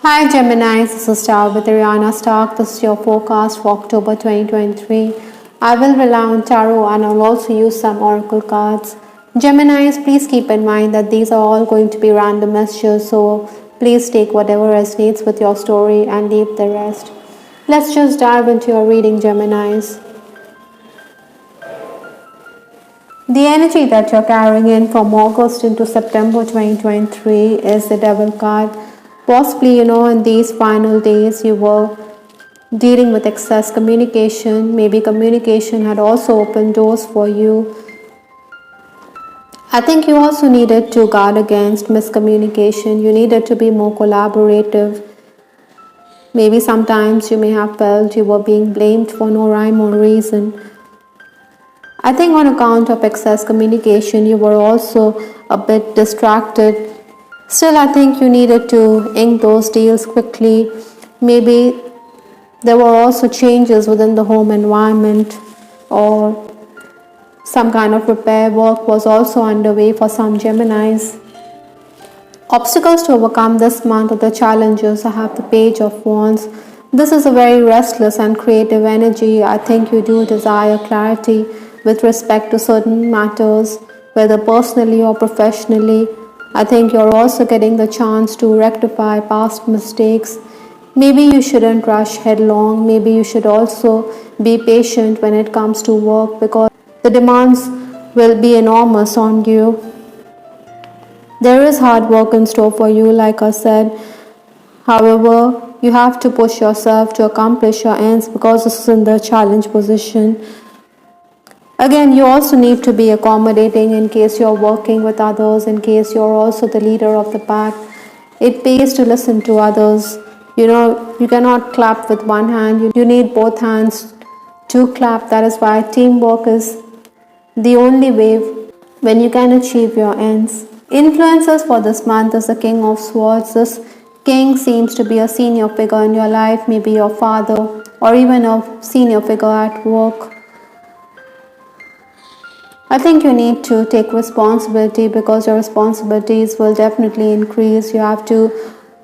Hi Gemini, this is Star with Ariana Stark. This is your forecast for October 2023. I will rely on tarot and I'll also use some oracle cards. Geminis, please keep in mind that these are all going to be random messages, so please take whatever resonates with your story and leave the rest. Let's just dive into your reading, Geminis. The energy that you're carrying in from August into September 2023 is the Devil card. Possibly, in these final days, you were dealing with excess communication. Maybe communication had also opened doors for you. I think you also needed to guard against miscommunication. You needed to be more collaborative. Maybe sometimes you may have felt you were being blamed for no rhyme or reason. I think on account of excess communication, you were also a bit distracted. Still, I think you needed to ink those deals quickly.Maybe there were also changes within the home environment, or some kind of repair work was also underway for some Geminis. Obstacles to overcome this month are the challenges. I have the Page of Wands. This is a very restless and creative energy. I think you do desire clarity with respect to certain matters, whether personally or professionally. I think you're also getting the chance to rectify past mistakes. Maybe you shouldn't rush headlong. Maybe you should also be patient when it comes to work, because the demands will be enormous on you. There is hard work in store for you, like I said. However, you have to push yourself to accomplish your ends because this is in the challenge position. Again, you also need to be accommodating in case you're working with others, in case you're also the leader of the pack. It pays to listen to others. You cannot clap with one hand. You need both hands to clap. That is why teamwork is the only way when you can achieve your ends. Influences for this month is the King of Swords. This king seems to be a senior figure in your life, maybe your father or even a senior figure at work. I think you need to take responsibility because your responsibilities will definitely increase. You have to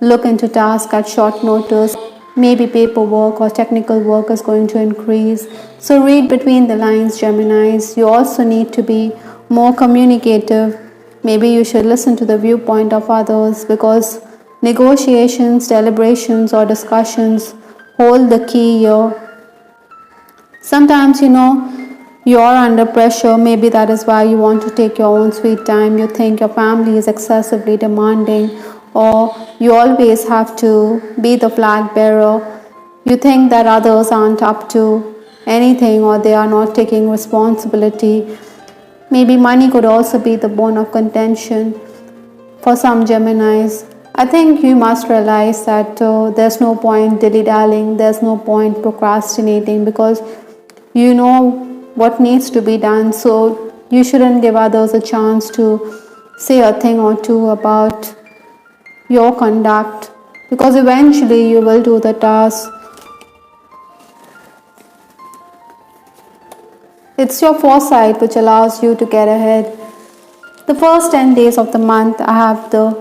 look into tasks at short notice. Maybe paperwork or technical work is going to increase. So read between the lines, Geminis. You also need to be more communicative. Maybe you should listen to the viewpoint of others, because negotiations, deliberations, or discussions hold the key here. Sometimes, you're under pressure. Maybe that is why you want to take your own sweet time. You think your family is excessively demanding, or you always have to be the flag bearer. You think that others aren't up to anything, or they are not taking responsibility. Maybe money could also be the bone of contention for some Geminis. I think you must realize that there's no point dilly-dallying, there's no point procrastinating, because you know what needs to be done. So you shouldn't give others a chance to say a thing or two about your conduct, because eventually you will do the task. It's your foresight which allows you to get ahead. The first 10 days of the month, I have the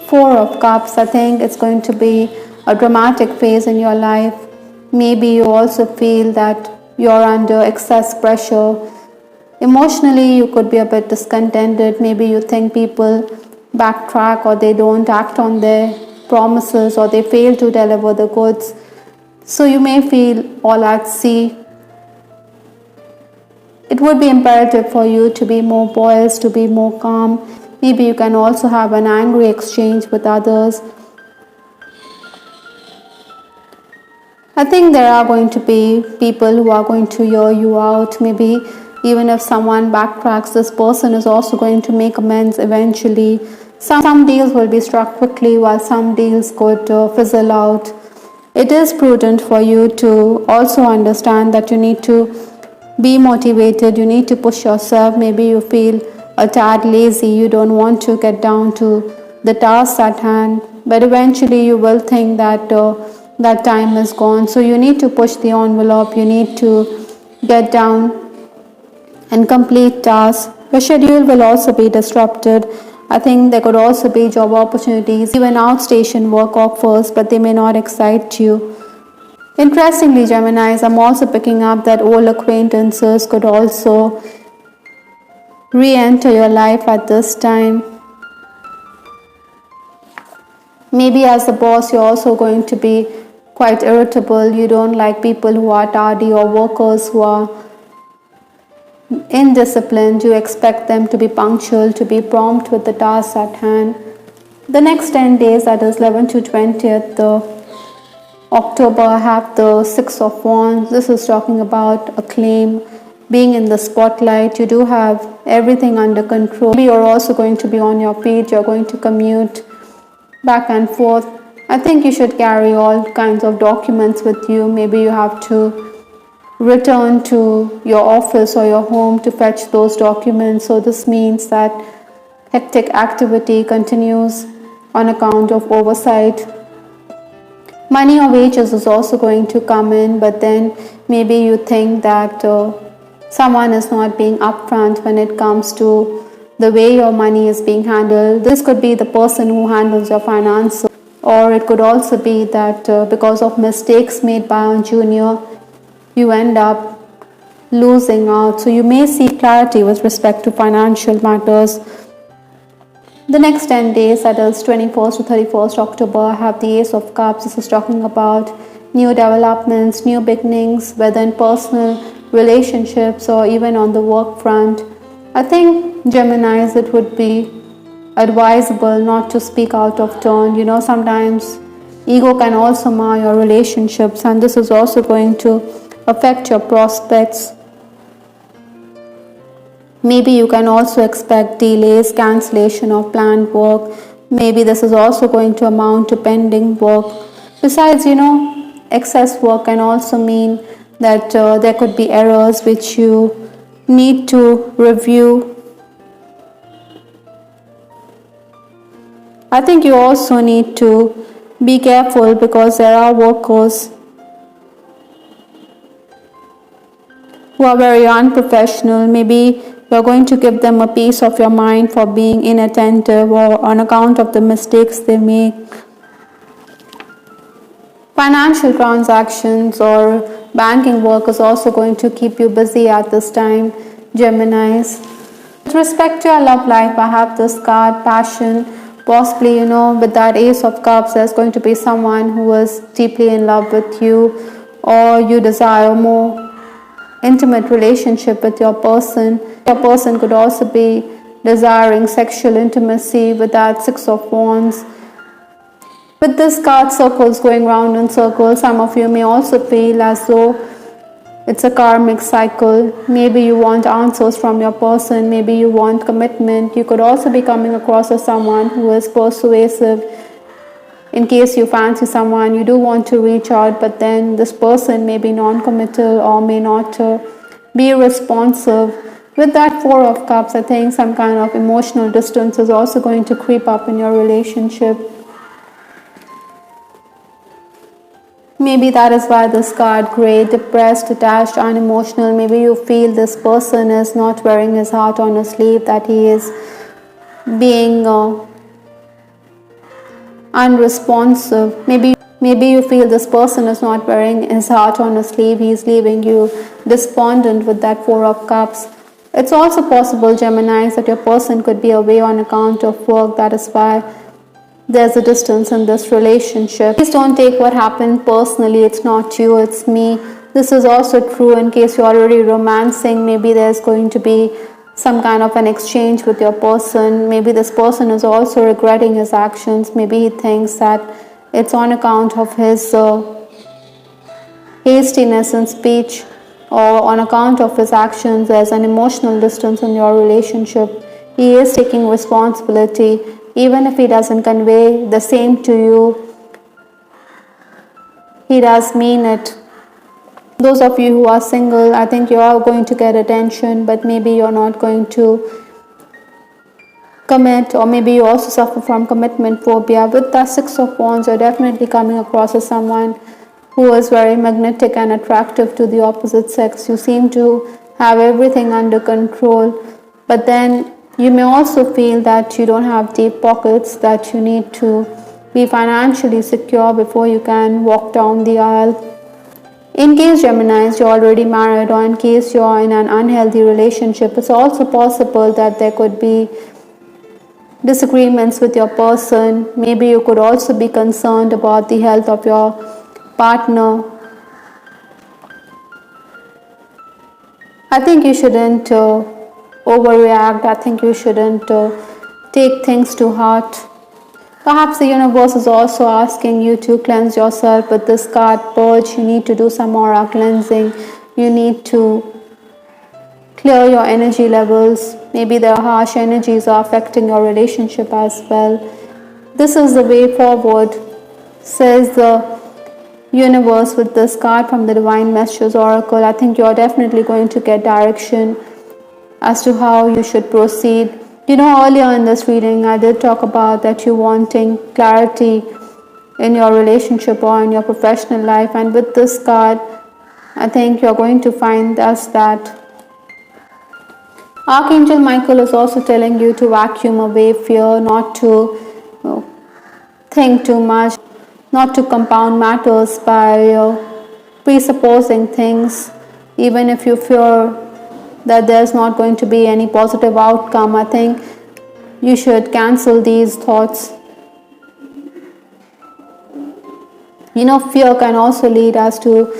Four of Cups. I think it's going to be a dramatic phase in your life. Maybe you also feel that you're under excess pressure. Emotionally, you could be a bit discontented. Maybe you think people backtrack, or they don't act on their promises, or they fail to deliver the goods. So you may feel all at sea. It would be imperative for you to be more poised, to be more calm. Maybe you can also have an angry exchange with others. I think there are going to be people who are going to hear you out. Maybe even if someone backtracks, this person is also going to make amends eventually. Some deals will be struck quickly, while some deals could fizzle out. It is prudent for you to also understand that you need to be motivated, you need to push yourself. Maybe you feel a tad lazy, you don't want to get down to the tasks at hand, but eventually you will think that that time is gone. So you need to push the envelope, you need to get down and complete tasks. Your schedule will also be disrupted. I think there could also be job opportunities, even outstation work offers, but they may not excite you. Interestingly, Geminis, I'm also picking up that old acquaintances could also re-enter your life at this time. Maybe as a boss, you're also going to be quite irritable. You don't like people who are tardy or workers who are indisciplined. You expect them to be punctual, to be prompt with the tasks at hand. The next 10 days, that is 11th to 20th October, I have the Six of Wands. This is talking about acclaim, being in the spotlight. You do have everything under control. Maybe you're also going to be on your feet. You're going to commute back and forth. I think you should carry all kinds of documents with you. Maybe you have to return to your office or your home to fetch those documents. So this means that hectic activity continues on account of oversight. Money or wages is also going to come in, but then maybe you think that someone is not being upfront when it comes to the way your money is being handled. This could be the person who handles your finances, or it could also be that because of mistakes made by a junior, you end up losing out. So you may see clarity with respect to financial matters. The next 10 days, that is 21st to 31st October, I have the Ace of Cups. This is talking about new developments, new beginnings, whether in personal relationships or even on the work front. I think, Geminis, it would be advisable not to speak out of turn. You know, sometimes ego can also mar your relationships, and this is also going to affect your prospects. Maybe you can also expect delays, cancellation of planned work. Maybe this is also going to amount to pending work. Besides, excess work can also mean that there could be errors which you need to review. I think you also need to be careful because there are workers who are very unprofessional. Maybe you're going to give them a piece of your mind for being inattentive or on account of the mistakes they make. Financial transactions or banking work is also going to keep you busy at this time, Geminis. With respect to your love life, I have this card, passion. Possibly, with that Ace of Cups, there's going to be someone who is deeply in love with you, or you desire more intimate relationship with your person. Your person could also be desiring sexual intimacy with that Six of Wands. With this card circles going round in circles, some of you may also feel as though it's a karmic cycle. Maybe you want answers from your person, maybe you want commitment. You could also be coming across as someone who is persuasive. In case you fancy someone, you do want to reach out, but then this person may be non-committal or may not be responsive. With that Four of Cups, I think some kind of emotional distance is also going to creep up in your relationship. Maybe that is why this card, gray, depressed, detached, unemotional. Maybe you feel this person is not wearing his heart on his sleeve, that he is being unresponsive. Maybe you feel this person is not wearing his heart on his sleeve. He is leaving you despondent with that Four of Cups. It's also possible, Geminis, that your person could be away on account of work. That is why there's a distance in this relationship. Please don't take what happened personally. It's not you, it's me. This is also true in case you're already romancing. Maybe there's going to be some kind of an exchange with your person. Maybe this person is also regretting his actions. Maybe he thinks that it's on account of his hastiness in speech, or on account of his actions. There's an emotional distance in your relationship. He is taking responsibility. Even if he doesn't convey the same to you, he does mean it. Those of you who are single, I think you are going to get attention, but maybe you're not going to commit, or maybe you also suffer from commitment phobia. With the Six of Wands, you're definitely coming across as someone who is very magnetic and attractive to the opposite sex. You seem to have everything under control, but then You may also feel that you don't have deep pockets, that you need to be financially secure before you can walk down the aisle. In case Geminis, you're already married, or in case you're in an unhealthy relationship, it's also possible that there could be disagreements with your person. Maybe you could also be concerned about the health of your partner. I think you shouldn't overreact. I think you shouldn't take things to heart. Perhaps the universe is also asking you to cleanse yourself with this card, purge. You need to do some aura cleansing. You need to clear your energy levels. Maybe the harsh energies are affecting your relationship as well. This is the way forward, says the universe with this card from the Divine Messages Oracle. I think you're definitely going to get direction as to how you should proceed. Earlier in this reading, I did talk about that you're wanting clarity in your relationship or in your professional life. And with this card, I think you're going to find that. Archangel Michael is also telling you to vacuum away fear, not to think too much, not to compound matters by presupposing things, even if you fear that there's not going to be any positive outcome. I think you should cancel these thoughts. Fear can also lead us to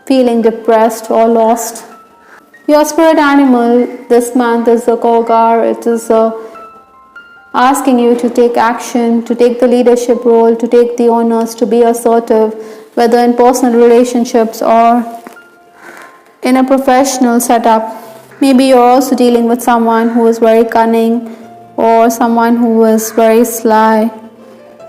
feeling depressed or lost. Your spirit animal this month is a Kogar. It is asking you to take action, to take the leadership role, to take the honors, to be assertive, whether in personal relationships or in a professional setup. Maybe you're also dealing with someone who is very cunning or someone who is very sly.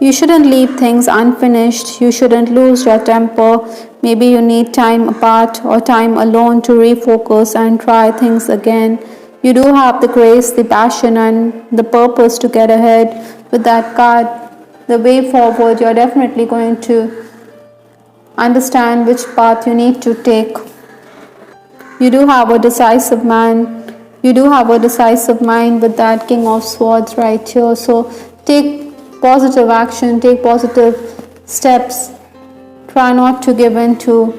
You shouldn't leave things unfinished. You shouldn't lose your temper. Maybe you need time apart or time alone to refocus and try things again. You do have the grace, the passion, and the purpose to get ahead with that card. The way forward, you're definitely going to understand which path you need to take. You do have a decisive man. You do have a decisive mind with that King of Swords right here. So take positive action, take positive steps. Try not to give in to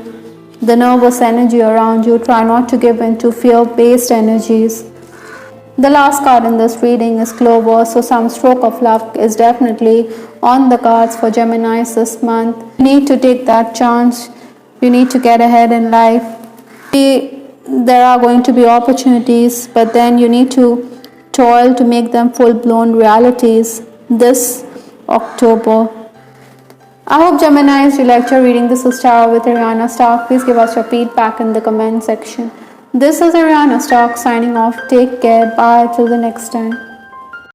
the nervous energy around you. Try not to give in to fear-based energies. The last card in this reading is Clover, so some stroke of luck is definitely on the cards for Geminis this month. You need to take that chance. You need to get ahead in life. There are going to be opportunities, but then you need to toil to make them full-blown realities this October. I hope Geminis, you liked your reading. This is Tarot with Ariana Stark. Please give us your feedback in the comment section. This is Ariana Stark signing off. Take care. Bye. Till the next time.